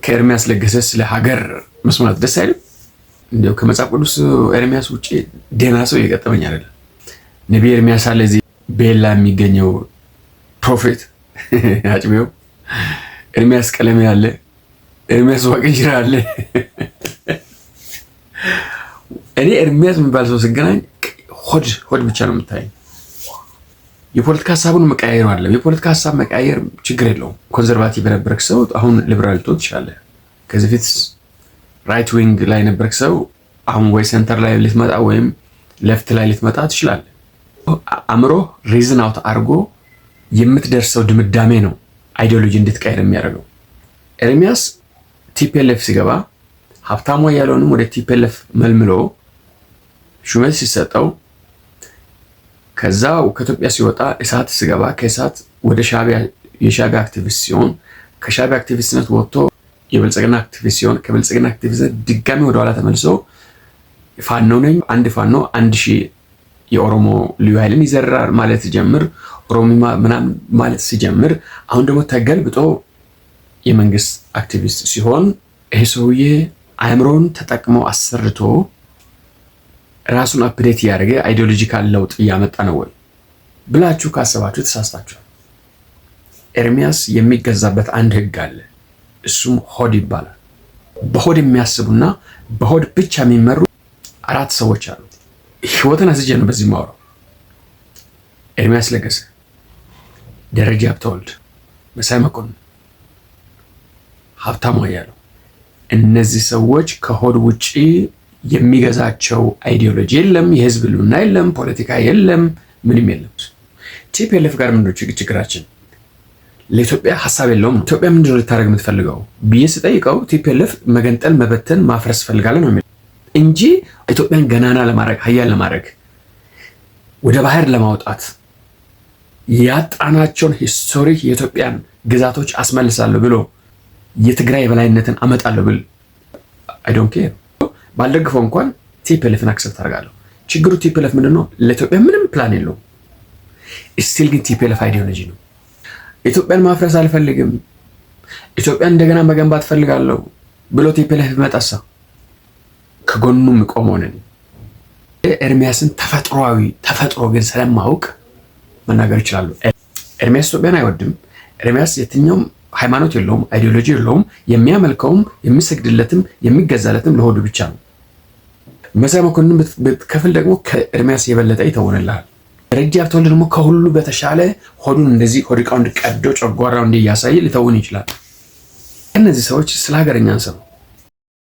ከኤርሚያስ ለገሰ ስለ ሀገር መስማት ደስ አይልም? እንደው ከመጽሐፍ ቅዱስ ኤርሚያስ ውጪ ደህና ሰው የገጠመኝ አይደለም። ነብይ ኤርሚያስ አለ እዚህ ቤላ የሚገኘው ፕሮፌት አጭቤው፣ ኤርሚያስ ቀለሜ አለ፣ ኤርሚያስ ዋቅጅራ አለ። እኔ ኤርሚያስ የሚባል ሰው ሲገናኝ ሆድ ብቻ ነው የምታየኝ። የፖለቲካ ሀሳቡን መቀያየር አለ። የፖለቲካ ሀሳብ መቀያየር ችግር የለውም። ኮንዘርቫቲቭ የነበረክ ሰው አሁን ሊበራል ልትሆን ትችላለህ። ከዚህ ፊት ራይት ዊንግ ላይ ነበርክ ሰው አሁን ወይ ሴንተር ላይ ልትመጣ ወይም ሌፍት ላይ ልትመጣ ትችላለህ። አእምሮ ሪዝን አውት አድርጎ የምትደርሰው ድምዳሜ ነው አይዲዮሎጂ እንድትቀይር የሚያደርገው። ኤርሚያስ ቲፒኤልኤፍ ሲገባ ሀብታሙ ያለውንም ወደ ቲፒኤልኤፍ መልምሎ ሹመት ሲሰጠው ከዛው ከኢትዮጵያ ሲወጣ እሳት ሲገባ ከእሳት ወደ የሻዕቢያ አክቲቪስት ሲሆን ከሻዕቢያ አክቲቪስትነት ወጥቶ የብልጽግና አክቲቪስት ሲሆን ከብልጽግና አክቲቪስት ድጋሚ ወደ ኋላ ተመልሶ ፋኖ ነኝ አንድ ፋኖ 1000 የኦሮሞ ልዩ ኃይልን ይዘራል ማለት ሲጀምር ኦሮሚማ ምናምን ማለት ሲጀምር አሁን ደግሞ ተገልብጦ የመንግስት አክቲቪስት ሲሆን ይሄ ሰውዬ አእምሮን ተጠቅሞ አሰርቶ ራሱን አፕዴት ያደረገ አይዲዮሎጂካል ለውጥ እያመጣ ነው ወይ ብላችሁ ካሰባችሁ ተሳስታችኋል። ኤርሚያስ የሚገዛበት አንድ ህግ አለ። እሱም ሆድ ይባላል። በሆድ የሚያስቡና በሆድ ብቻ የሚመሩ 4 ሰዎች አሉ። ህይወትን አስጀ ነው በዚህ ማውራው። ኤርሚያስ ለገሰ፣ ደረጃ ሀብተወልድ፣ መሳይ መኮንን፣ ሀብታሙ አያሌው። እነዚህ ሰዎች ከሆድ ውጪ የሚገዛቸው አይዲዮሎጂ የለም፣ የህዝብ ልዩና የለም፣ ፖለቲካ የለም፣ ምንም የለም። ቲፒኤልኤፍ ጋር ምንድነው ችግራችን? ለኢትዮጵያ ሀሳብ የለውም። ኢትዮጵያ ምንድነው ልታደርግ የምትፈልገው ብዬ ስጠይቀው ቲፒኤልኤፍ መገንጠል፣ መበተን፣ ማፍረስ ፈልጋለሁ ነው የሚለው እንጂ ኢትዮጵያን ገናና ለማድረግ ሀያል ለማድረግ ወደ ባህር ለማውጣት ያጣናቸውን ሂስቶሪክ የኢትዮጵያን ግዛቶች አስመልሳለሁ ብሎ የትግራይ የበላይነትን አመጣለሁ ብል አይ ዶንት ኬር ባልደግፈው እንኳን ቲፒኤልኤፍን አክሰፕት አደርጋለሁ። ችግሩ ቲፒኤልኤፍ ምንድነው? ለኢትዮጵያ ምንም ፕላን የለውም። ስቲል ግን ቲፒኤልኤፍ አይዲዮሎጂ ነው። ኢትዮጵያን ማፍረስ አልፈልግም፣ ኢትዮጵያን እንደገና መገንባት ፈልጋለሁ ብሎ ቲፒኤልኤፍ ቢመጣሳ ከጎኑ የሚቆመው ነኝ። ኤርሚያስን ተፈጥሮ ግን ስለማውቅ መናገር ይችላሉ። ኤርሚያስ ኢትዮጵያን አይወድም። ኤርሚያስ የትኛውም ሃይማኖት የለውም፣ አይዲዮሎጂ የለውም። የሚያመልከውም የሚሰግድለትም የሚገዛለትም ለሆዱ ብቻ ነው። መሳይ መኮንን ብትከፍል ደግሞ ከኤርሚያስ የበለጠ ይተውንልሃል። ደረጃ ሀብተወልድ ደግሞ ከሁሉ በተሻለ ሆዱን እንደዚህ ሆድ ዕቃውን ቀዶ ጨጓራው እንዲያሳይ ሊተውን ይችላል። እነዚህ ሰዎች ስለ ሀገረኛ አንሰው